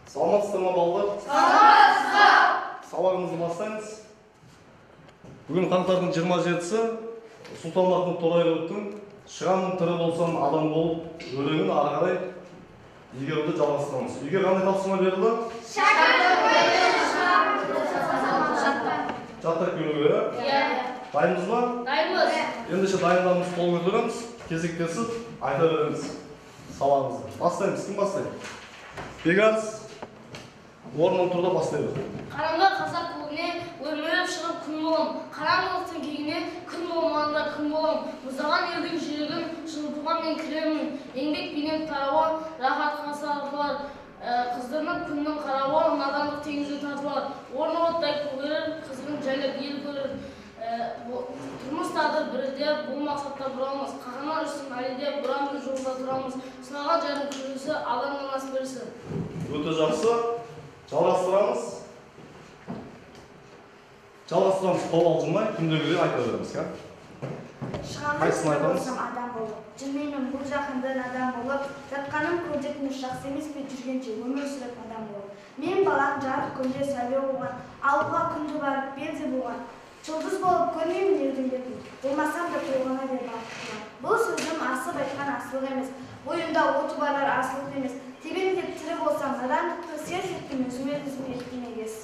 Саламатсыздар ма балдар? Сабағымызды бастаймыз. Бүгін қаңтардың 27-сі Сұлтанмахмұт Торайғыровтың «Шығамын тірі болсам адам болып» өлеңін ары қарай игеруді жалғастырамыз. Үйге қандай тапсырма берілді? Жаттап келуге, дайынбыз ба? Дайынбыз. Ендеше дайындалымыз қол көтереміз, кезектесіп айта береміз сабағымызды. Бастаймыз. Кім бастайды? Бекарыс. Орнынан тұрда бастайды. Қараңғы қазақ көңіне өрмелеп шығып күн болам. Қараңғылықтың кегіне күн болмағанда күн болам. Мұздаған елдің жүрегін жылытуға мен кіремін. Еңбек бейнет тарауы, рахатқа сарқылар. Қыздырынып күннің қарауы, надандық теңізге тартылар. Орны оттай көгерер, қызығын жайлап ел көрер. Тұрмыс тағдыр бірде, бұл мақсатта бұрамыз. Қағанар үшін әледе бұрамды жолда тұрамыз. Сынаған жарым күресі, адамнан ас берсін. Өте жақсы. Жалғастырамыз. Қол алжымай, күндегідей айта береміз. Шығамын тірі болсам адам болып, жүрмеймін бұл жақында надан болып, жатқаным көрдетіні жақсы емес пе жүргенше өмір сүріп адам болып. Мен балам жарық күнде сәуле оған, ауылға күнде барып белде болған. Жұлдыз болып көрмеймін елдің бетін, болмасам да толғана бер бақыттыма. Бұл сөзім асып айтқан асылық емес, бойымда оты барар асылық емес. Тебем деп тірі болсам надандықты серт еттім өзіме еттемегес.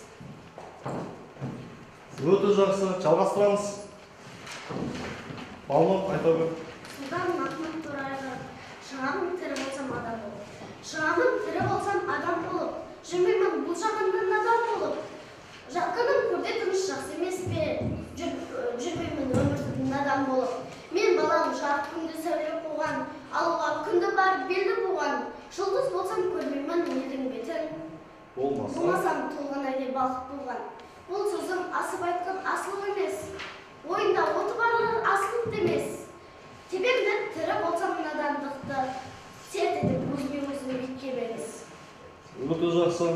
Өте жақсы. Жалғастырамыз. Балмақ айта бер. Сұлтанмахмұт Торайғыров, шығамын тірі болсам адам болып. Шығамын тірі болсам адам болып, жүрмеймін бұл жағында надан болып. Жатқаным көрде тыныш жақсы емес пе, жүрмеймін өмір надан болып. Мен балам жарық күнде сәуле қуған, алуға күнді барып белді буған. Жұлдыз болсам көрмеймін елдің бетін, болмасам толғанайдай бақыт болған. Бұл сөзім асып айтқан асылық емес, ойында оты барлар асылық емес. Тебем деп тірі болсам надандықты серт етіп өзіме еткемеңіз. Өте жақсы.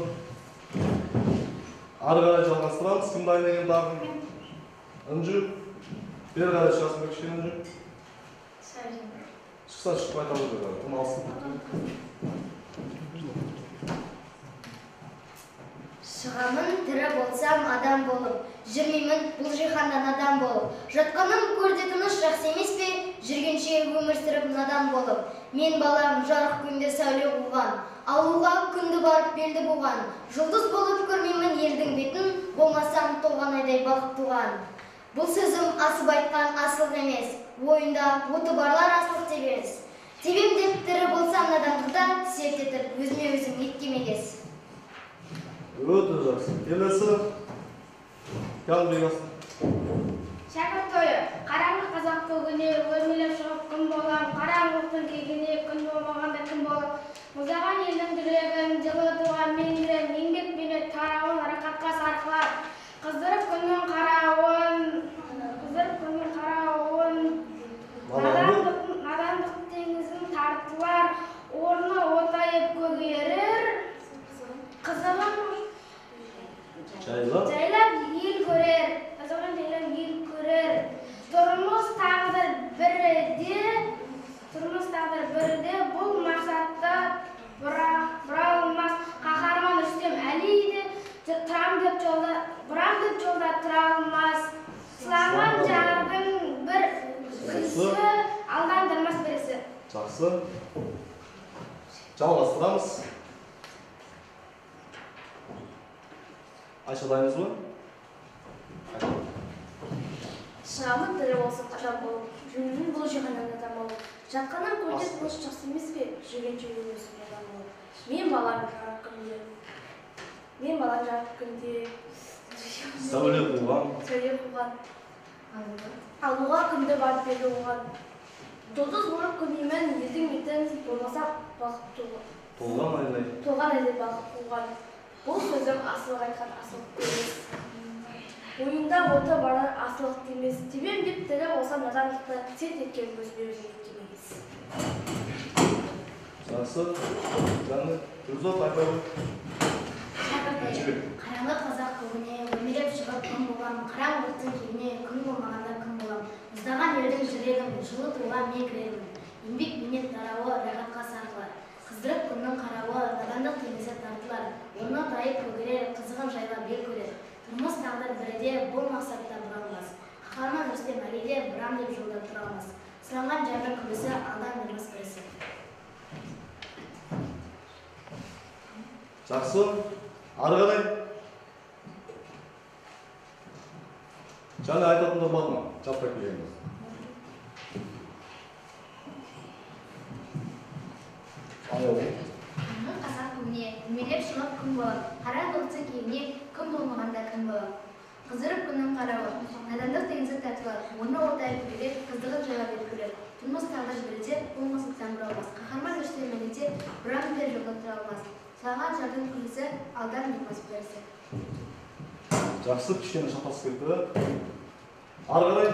Ары қарай жалғастырамыз. Кім дайын деген дағы? Үнжі. Бері қарай шығасың ба кішкене үнжі? Шықса шығып айта бер. Кім алсын? Шығамын тірі болсам адам болып, жүрмеймін бұл жиһанда надан болып. Жатқаным көрде тыныш жақсы емес пе, жүргенше өмір сүріп надан болып. Мен балам жарық күнде сәуле қуған, ауылға күнді барып белді буған. Жұлдыз болып көрмеймін елдің бетін, болмасам толғанайдай бақыт туған. Бұл сөзім асып айтқан асылық емес, ойында оты барлар асылық емес. Тебем деп тірі болсам надандықта серт етіп өзіме еткемегес. Өте жақсы. Келесі. Шәкірт тойы. Қараңғы қазақ көгіне өрмелеп шығып күн болам. Қараңғылықтың кегіне күн болмағанда күн болам. Мұздаған елдің жүрегін жылытуға мен кірем. Еңбек бейнет тарауын рақатқа сарқылар. Қыздырып күннің қарауын, надандық теңізін тартылар. Орны отайып көгерер. Қызығын жайлап ел көрер, тұрмыс тағдыр бірде, бұл мақсатта бұралмас. Қаһарман Рүстем Әлиді тұрам деп жолда тұра алмас. Сылаған жардың бір күлсі, алдандырмас бірісі. Жақсы. Жалғастырамыз. Айша дайынбыз ба? Шығамын тірі болсам адам болып, жүрмеймін бұл жиһанда надан болып. Жатқаным көрде тыныш жақсы емес пе, жүргенше өмір сүріп надан болып. Мен балам жарық күнде Сәуле қуған. Алуға күнді барып белді буған. Жұлдыз болып көрмеймін елдің бетін, болмаса бақыт толғанайдай бақыт туған. Бұл сөзім асылық айтқан асылық емес. Ойында оты барар асылық емес. Тебем деп тірі болсам надандықты серт еткен өзіме еткемегес. Жақсы. Жаңы, Үрзот айта бер. Қараңғы қазақ көгіне өрмелеп шығып күн болам. Қараңғылықтың кегіне күн болмағанда күн болам. Мұздаған елдің жүрегін жылытуға мен кіремін. Еңбек бейнет тарауы рахатқа сарқылар. Қыздырып күннің қарауы надандық теңізге тартылар. көгерер, қызығын жайлап ел көрер. Тұрмыс тағдыр бірде бұл мақсатта бұралмас. Қаһарман Рүстем Әлиде бұрам деп жолда тұра алмас. Сыланған жардың күлісі алдан бермес бірісі. Жақсы. Ары қарай. Және айтатындар бар ма? Жаппай келгенбіз. Қазақ күніне үмелеп шығып күн болар. Қара бұлтсы киімне күн болмағанда күн болар. Қыздырып күннің қарауы, надандық теңізі тартылар. Оны отайып күлер, қыздығын жайлап еткілер. Тұрмыс тағдыр бірде бұл мақсаттан бұралмас. Қаһарман Рүстем Әлиде бұрам деп жолда тұра алмас. Сыланған жардың күлісі алдан бермес бірісі. Жақсы, кішкене шатасып кетті. Ары қарай.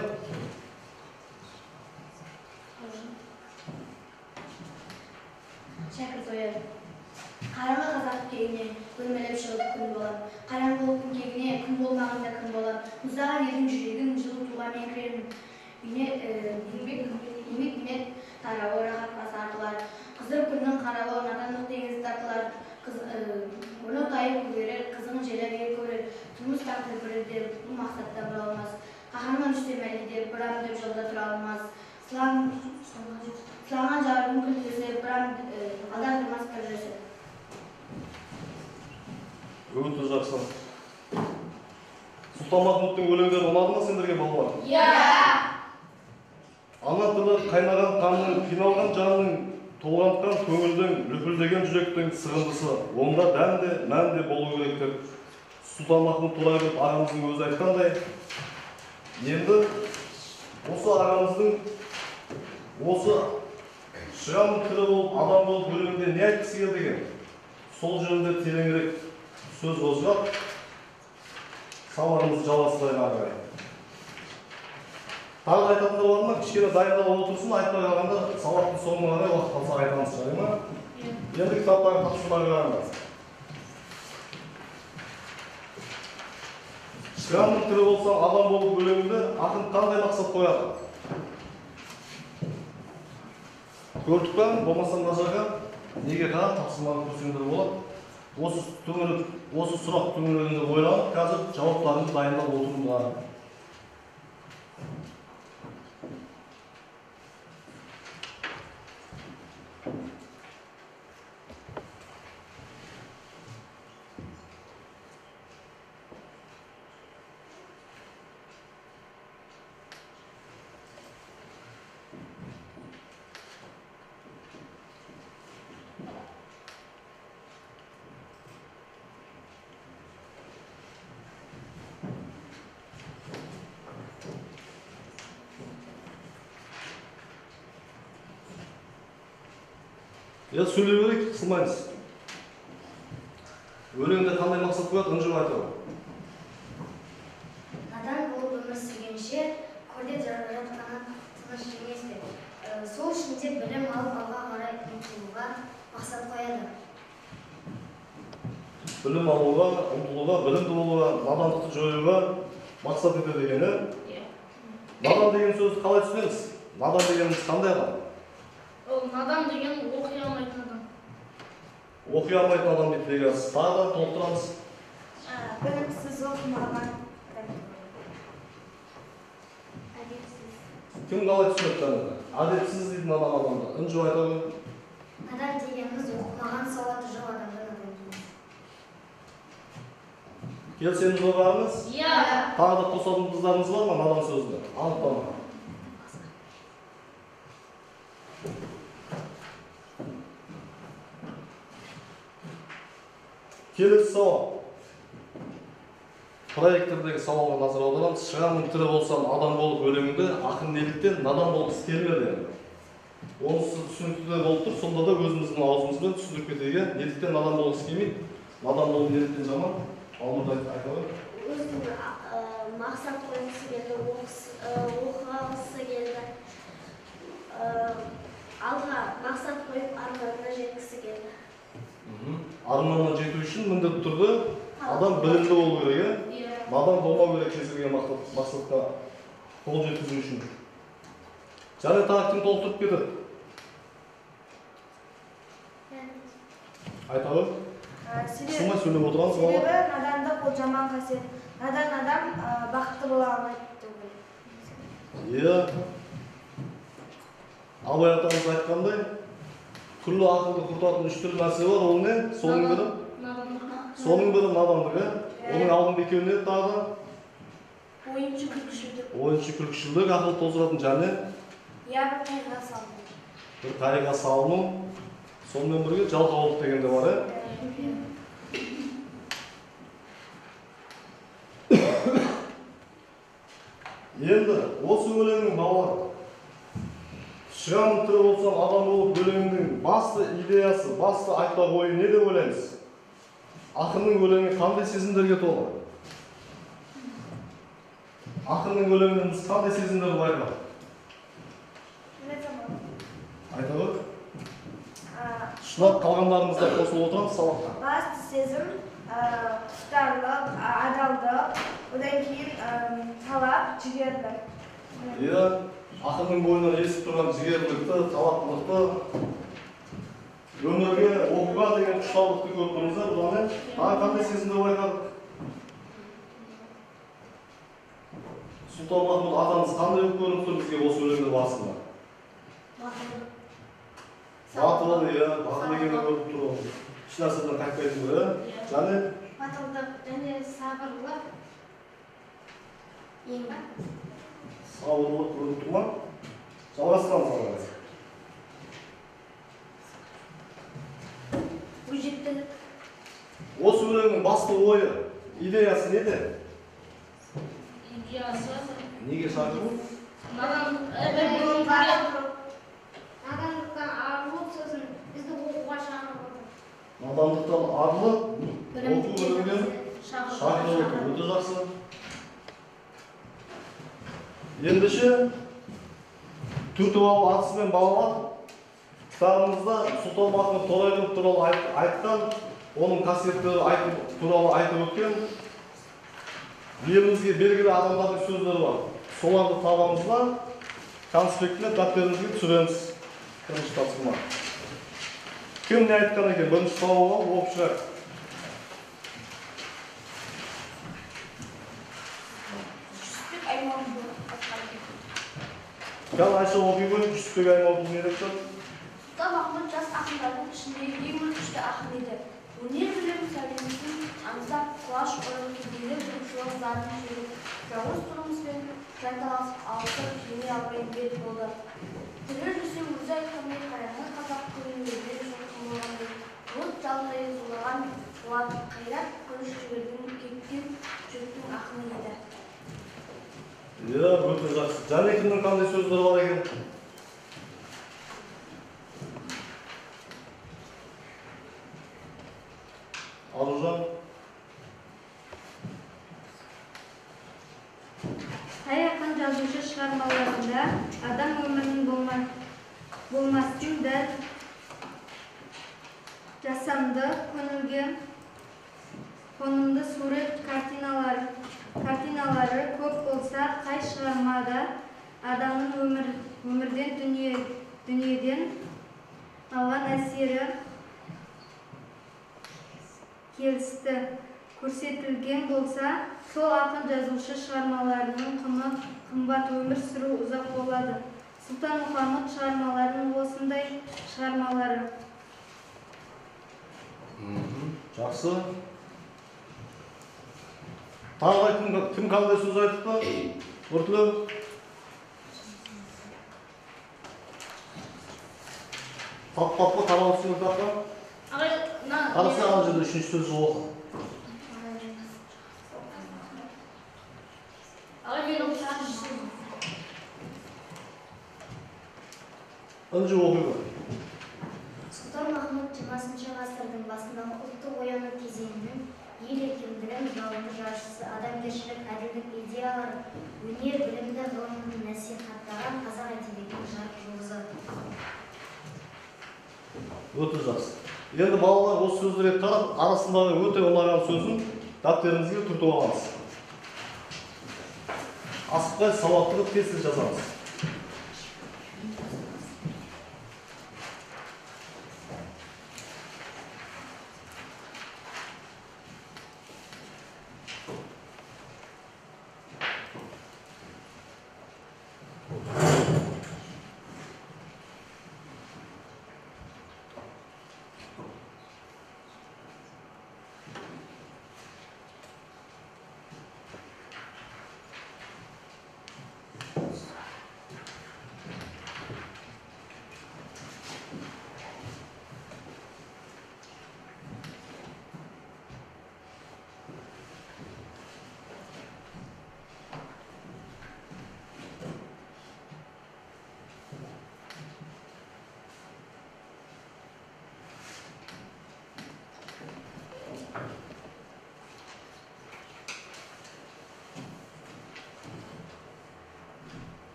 Шәкірт ойы. Қараңғы қазақ кегіне өрмелеп шығып күн болар. Қараңғылықтың кегіне күн болмағанда күн болар. Мұздаған елдің жүрегін жылытуға мен кіремін. Еңбек тарауы рахатқа сартылар. Қыздырып күннің қарауы надандық теңізі тартылар. Оны тайып көгерер, қызығын желеп ел көрер. Тұрмыс тағдыр бірде бұл мақсатта бұралмас. Қаһарман Рүстем Әлиде бұрам деп жолда тұра алмас. Сыланған жардың күлкісі бұрам алдан тұрмас бірісі. Өте жақсы. Сұлтанмахмұттың өлеңдері ұнады ма сендерге балалар? Иә. Ана тілі қайнаған қанның, қиналған жанның, толғантқан көңілдің, лүпілдеген жүректің сығындысы. Онда дәм де, мән де болу керек деп Сұлтанмахмұт Торайғыров ағамыздың өзі айтқандай, енді осы ағамыздың осы шығамын тірі болып, адам болып өлеңінде не айтқысы келді екен? Сол жөнінде тереңірек сөз қозғап, сабағымызды жалғастырайық ары қарай. Тағы айтатындар бар ма? Кішкене дайындалып отырсын, айтпай қалғанда сабақтың соңына қарай уақыт қалса айтамыз, жарай ма? Енді кітаптағы қатысушыларға қараңыз. Шығамын тірі болсам адам болып өлеңінде ақын қандай мақсат қояды? Көрдік па? Болмаса мына жаққа неге қарап тапсырманы көрсеңдер болады. Осы сұрақ төңірегінде ойланып, қазір жауаптарыңызды дайындап отырыңдар. Ya söyley berek, қысылмаймыз. Өлеңде қандай мақсат қояды, үнжіп айтады. Надан болып өмір сүргенше, көрде жатқаны тыныш емес пе? Сол ішінде білім алып алға қарай ұмтылуға мақсат қояды. Білім алуға, ұмтылуға, білімді болуға, надандықты жоюға мақсат етеді дегені. Надан деген сөзді қалай түсінеміз? Надан дегеніміз қандай адам? Ол надан деген оқи алмайтын адам. Оқи алмайтын адам дейді дегенсіз. Тағы да толықтырамыз. Білімсіз оқымаған. Әдепсіз. Кім қалай түсінеді жаңағы? Әдепсіз дейтін адамды. Үнжіп айтады. Надан дегеніміз оқымаған сауаты жоқ адамды надан дейміз. Келсеңіз оғарыңыз. Иә. Тағы да қосатын қыздарыңыз бар ма надан сөзді? Анықтама. Келесі сауал. Проектордегі сауалға назар аударамыз. Шығамын тірі болсам адам болып өлеңінде ақын неліктен надан болғысы келмеді. Онысы түсінікті де болып тұр, сонда да өзіміздің аузымызбен түсіндіріп кетейік. Неліктен надан болғысы келмейді? Надан болу неліктен жаман? Алмұрды айтады. Өзінің мақсат қойғысы келді, оқығысы келді. Алға мақсат қойып арманына жеткісі келді. Арманына жету үшін міндетті түрде адам білімді болу керек, надан болмау керек кез келген мақсатқа қол жеткізу үшін. Және тағы кім толықтырып кетеді? Айтады. Сынмай сөйлеп отырамыз бала. Себебі надандық ол жаман қасиет. Надан адам бақытты бола алмайды деп ойлаймын. Иә. Абай атамыз айтқандай, күллі ақылды құртатын 3 түрлі нәрсе бар, ол не? Соның бірі надандық, оның алдында екеуі не тағы? Ойыншы күлкішілдік. Ойыншы күлкішілдік, ақыл тоздыратын және Я бір қайға салды. бір қайға салыну, сонымен бірге жалқаулық деген де бар, Енді осы өлеңнің балалары шығамын тірі болсам адам болып өлеңінің басты идеясы, басты айтпақ ойы не деп ойлаймыз? Ақынның өлеңі қандай сезімдерге толы? Ақынның өлеңінен біз қандай сезімдерді байқадық? Айта ғой. Шынап қалғандарымызда қосылып отырамыз сабаққа. Басты сезім құштарлық, адалдық, одан кейін талап, жігерлік. Иә, ақынның бойынан есіп тұрған жігерлікті, талаптылықты, өмірге, оқуға деген құштарлықты көріп тұрмыздар. Бұдан қандай сезімді байқадық? Сұлтанмахмұт атамыз қандай көрініп тұр бізге осы өлеңдер барысында? Батыл, иә, батыл екені көріп тұр. Еш нәрседен қайтпайтын бір, және Батылдық және сабырлық. Ең ба? сабырлық көріп тұр ма? Жалғастырамыз ары. Өжеттілік. Осы өлеңнің басты ойы, идеясы неде? Неге шақыру? Надандықтан арылу сөзін бізді оқуға шақырып отыр. Надандықтан арылып, оқу білімге шақырып отыр. Өте жақсы. Ендеше, Түртібал атысы мен балалар кітабымызда Сұлтанмахмұт Торайғыров туралы айтқан, оның қасиеттері туралы айтып өткен, елімізге белгілі адамдардың сөздері бар. Соларды табамызда конспектіне дәптерімізге түсіреміз. Бірінші тапсырма. Кім не айтқан екен? Бірінші сауалға оқып шығайық. Кәл Айша оқи қойып, Жүсіпбек Аймауытұлы не деп тұр? Сұлтанмахмұт жас ақындардың ішіндегі ең күшті ақын еді. Өнер білім сәлеміздің аңсап құлаш ұрып келгенде жұртшылық затын жүріп, жауыз тұрмыспен жанталасып алысып жеңе албай бет болды. Тілі жүрсе өзі айтқандай қараңғы қазақ көңілдері жоқтың болғандай, от жалындай зулаған қуат қайрат қылыш жіберген кеткен жұрттың ақыны еді. Иә, өте жақсы. Және кімнің қандай сөздері бар екен? Аружан. Қай ақын жазушы шығармаларында адам өмірінің болмастың дәл жасанды, көңілге қонымды сурет картиналары көп болса, қай шығармада адамның өмірден дүниеден алған әсері келісті көрсетілген болса, сол ақын жазушы шығармаларының құны қымбат, өмір сүру ұзақ болады. Сұлтанмахмұт шығармаларының осындай шығармалары. Жақсы. Тағы кім қандай сөз айтыпты? Нұртілеу. Таппапы, қаралысыңыз таппа? Қарасы аған жерде үшінші сөз оқы. Önce okuyor. Сұлтанмахмұт 20 ғасырдың басындағы ұлттық ояну кезеңінің ел екендігін жалынды жаршысы, адамгершілік, әділдік идеялары, өнер, білімді, ғылымды насихаттаған қазақ әдебиетінің жарық жұлдызы. Өте жақсы. Енді балалар осы сөздерге қарап, арасындағы өте ұнаған сөзін дәптеріңізге түртіп алыңыз. Асықпай сауаттылық тез жазамыз.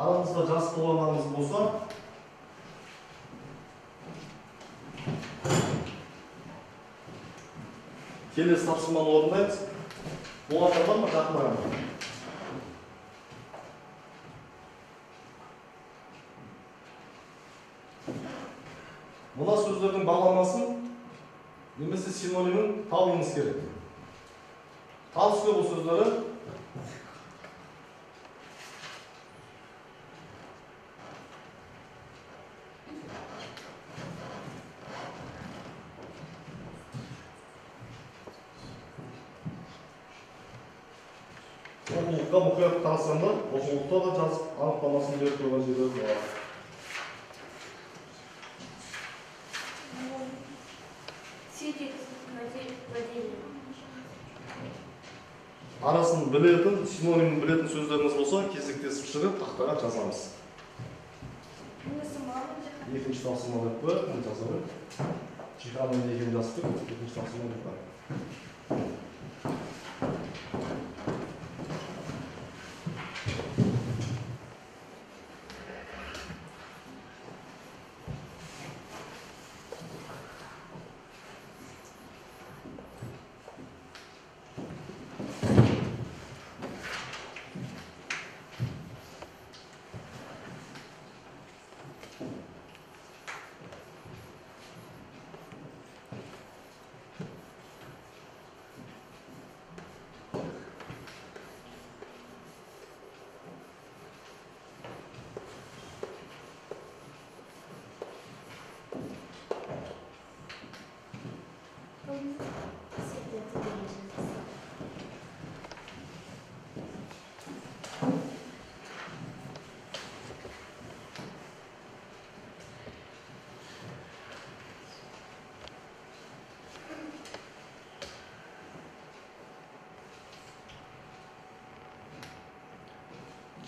Aramızda жас болғанымыз болса, келесі тапсырманы орындаймыз. Болғандар бар ма, жақындаған бар? Мына сөздердің баламасын немесе синонимін табуыңыз керек. Табыспай бұл сөздері оқулыққа мұқият қарасаңдар, оқулықта да жазып анықтамасын беріп қойған жерлер бар. Арасын білетін, синонимін білетін сөздеріңіз болса, кезектесіп шығып, тақтаға жазамыз. Екінші тапсырма деп қояйық, мен жазамын. Жиһанның екенін жазып тұр, екінші тапсырма деп қояйық.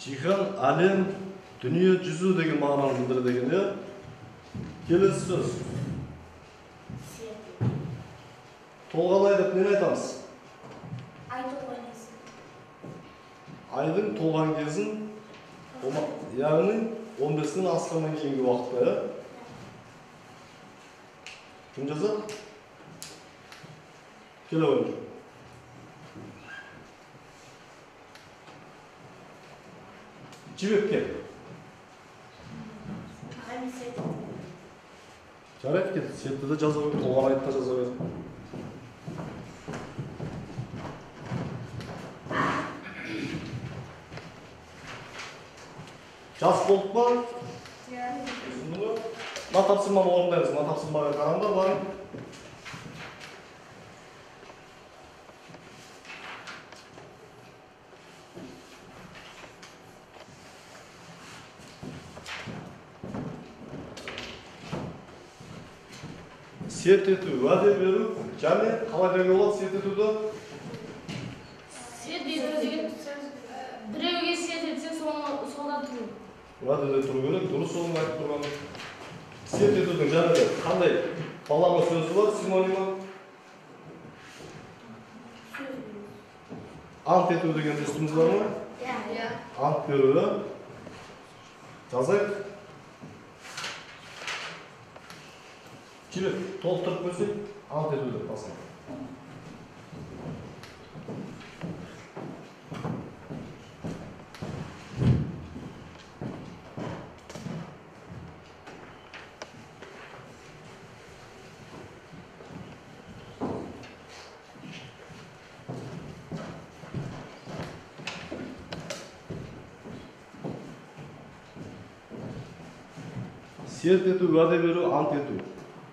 Жиһан, әлем, дүние жүзі деген мағынаны білдіреді деген. Келесі сөз. Толғанай деп нені айтамыз? Ай толған кезін. Айдың толған кезін, яғни 15-нен асқаннан кейінгі уақытта. Кім жазады? Келе ойын. Жібекке. Жарайды кет, сетті де жаза қойып, толған айтта жаза қойып. Жас болып па? Мына тапсырманы орындаймыз, мына тапсырмаға қараңдар бар. Серт ету, уәде беру, және қалай болады серт етуді? Серт ету деген біреуге серт етсең содан тұру. Уәдеде тұру керек, дұрыс оның айтып тұрған. Серт етудің және қандай балама сөзі бар, синонимі? Ант ету деген естіміз бар ма? Иә. Ант беруді. Жазайық. Келіп, толықтырып көрсек, ант ету деп басын. Серт ету, уәде беру, ант ету.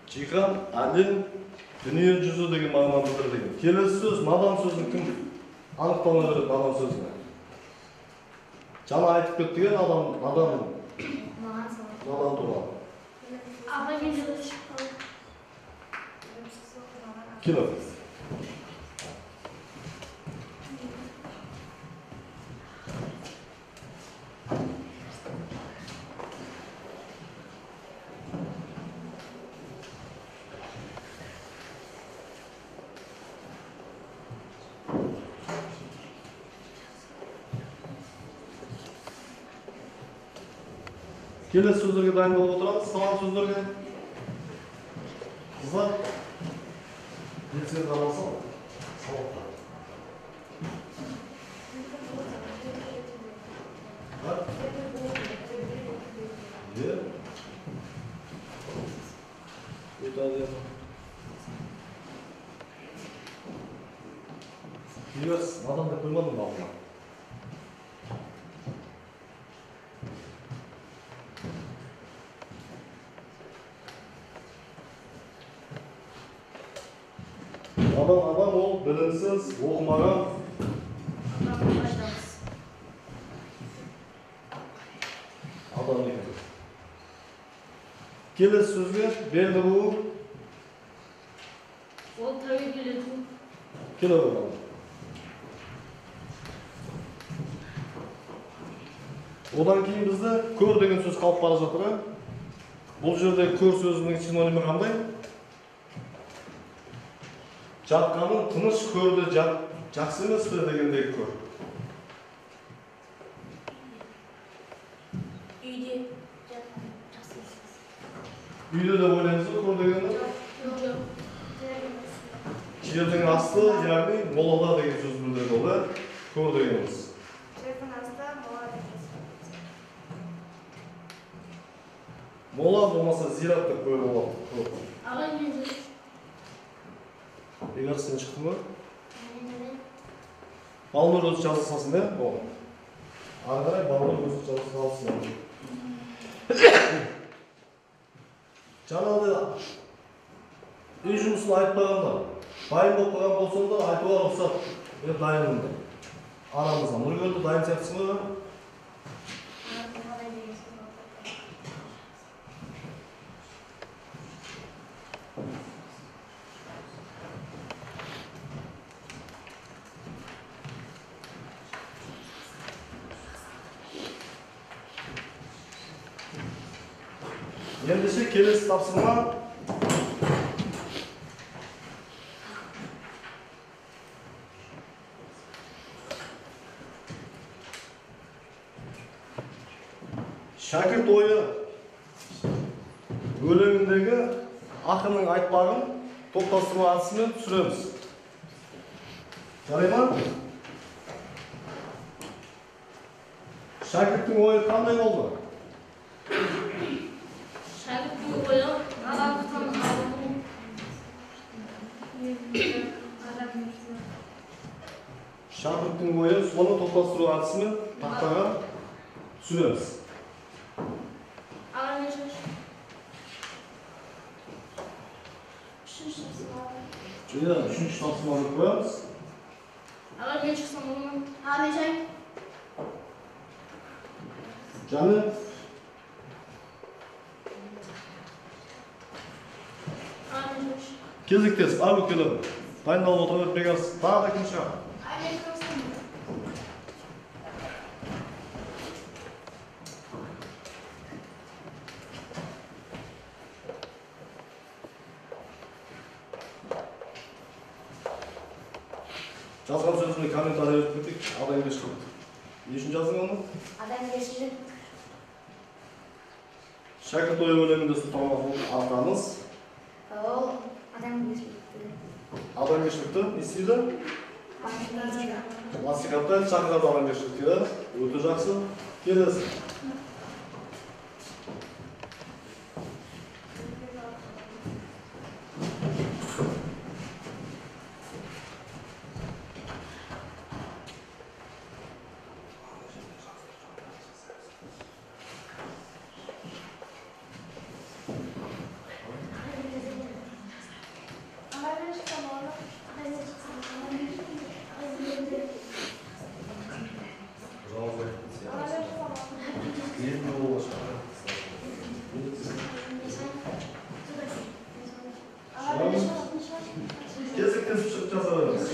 Жиһан, әлем, дүние жүзі деген мағынаны білдіреді. Келесі сөз, надан сөзін кім анықтама береді надан сөзіне? Жаңа айтып кетті надан туралы. Абай мен жүріш. Келіп. Келесі сөздерге дайын болып отырамыз, салған сөздерге. Қыздар, белсен қаралсам, сауатта. Өтәді. Келес, надан деп қоймадым ба алдына? Адам ол білімсіз, оқымаған. Адам екен. Келесі сөзге белді болу. Ол тәуекел ету. Келе болған. Одан кейін бізді көр деген сөз қалып бара жатыр. Бұл жерде көр сөзінің синонимі қандай? Жатқаның тыныш көрді жақсы емес пе дегендегі көр. Үйде жатқан жақсы емес. Үйде деп ойлаймыз ба көр дегенді? Жердің асты, яғни молада деген сөз білдіреді ол, көр дегеніміз. Жердің асты мола деген. Мола болмаса зират деп қоюға болады. Абай мен жүріш. Егер сен шықты ма? Балмыр өзі жазы салсын, да? Ары қарай балмыр өзі жазы салсын. Жаңағыда үй жұмысын айтпағанда, дайын болып қалған болсаң да айтуға рұқсат. Мен дайынмын. Арамызда Нұргелді дайын сияқтысың ба? Ендеше келесі тапсырма. Шәкірт ойы өлеңіндегі ақынның айтпағын топтастырма әдісімен түсіреміз. Жарай ма? Шәкірттің ойы қандай болды? Шәкірттің ойы надандықтан қалу. Шәкірттің ойы соны топтастыру әдісімен тақтаға түсіреміз. Абай мен жүріш. Үшінші тапсырманы қоямыз. Абай мен шықсам болман. Abi çay. Canı Абай мен жүріш. Кезіктес, ал өкелі. Дайындалып отырып бекарсыз. Тағы да кім шығар? Жазған сөзіне комментарий өтіп кетейік. Адамгершілік. Не үшін жаздың оны? Адамгершілік. Шәкірт ойы өлеңінде Сұлтанмахмұт атамыз Ол адамгершілікті. адамгершілікті не істейді? Насихаттайды, шақырады адамгершілікке. Өте жақсы. Келесі. Кезіктесіп шығып жаза беріңіз.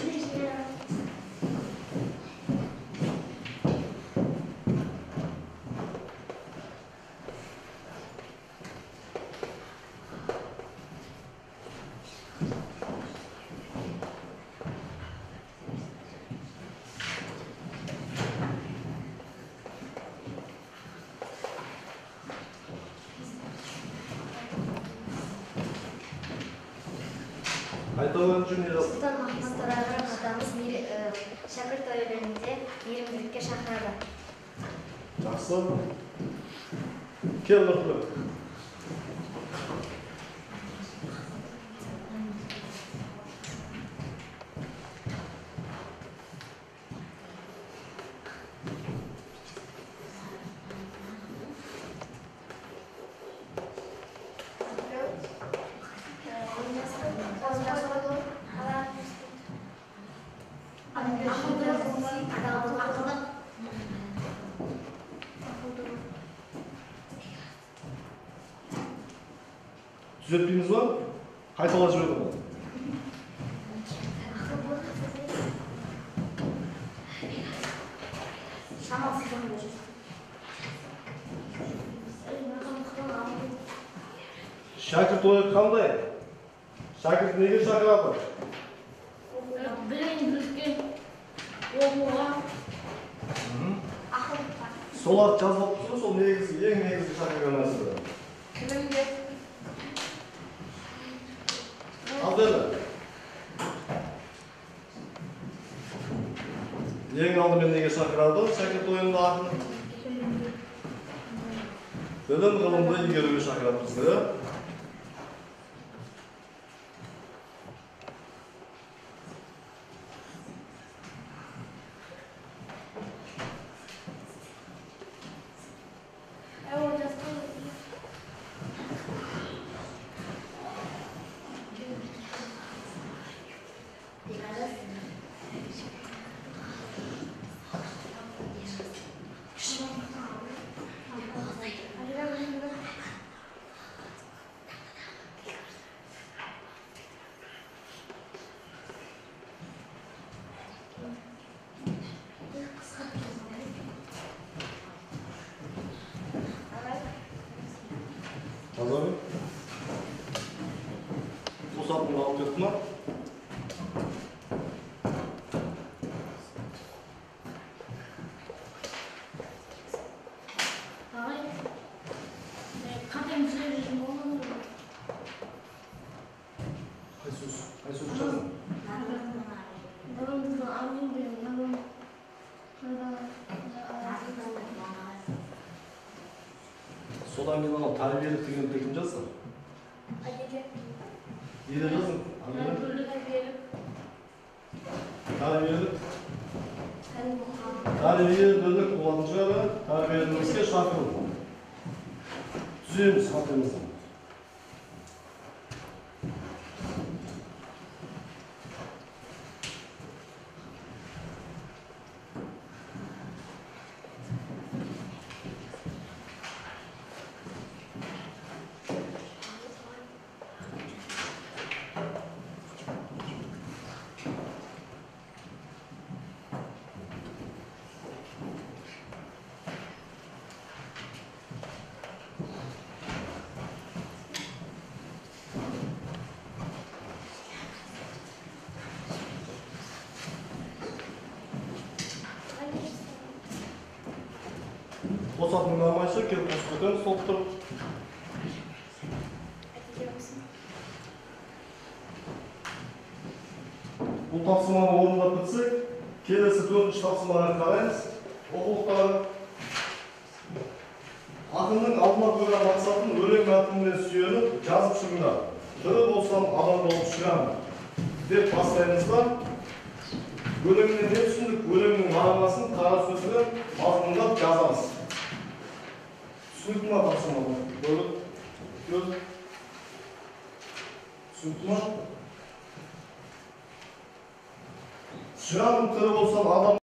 Айтылған үшін не жазды? Сұлтанмахмұт Торайғыров атамыз шәкірт өлеңінде мейірімділікке шақырады. Жақсы. Кел Нұртілек. Түзетпейміз ба? Қайталап жіберді бұл. Шәкірт ойы қандай? Шәкірт неге шақырады? Білімділікке, оқуға. Солар жазылып тұрса, сол негізгі, ең негізгі шақырған нәрсе. Білімге. Ал деді. Ең алдымен неге шақырады? Шәкірт ойында ақын. Білім ғылымды игеруге шақырады бізді. Таза ма? Босатынға алып кетті ма? Қай сөз жаздың? Содан кейін анау тәрбиелік дегенді кім жазды? Неде жаздың? Тәрбиелік. Тәрбиелік болатын шығар, тәрбиелігімізге шақыру. Түземіз хатымызды. Босатың намайшы, келіп қосып көтеріңіз, толып тұрып. Бұл тапсырманы орындап бітсек, келесі 4-ші тапсырмаға қараймыз. Оқулықтағы ақынның алдына қойған мақсатын өлең мәтініне сүйеніп жазып шығыңдар. Тірі болсам адам болып шығамын деп бастаймыз да, өлеңнен не түсіндік? Өлеңнің мағынасын қара сөзбен мазмұндап жазамыз. Түсінікті ма тапсырманы? Түсінікті ма? Шығамын, тірі болсам адам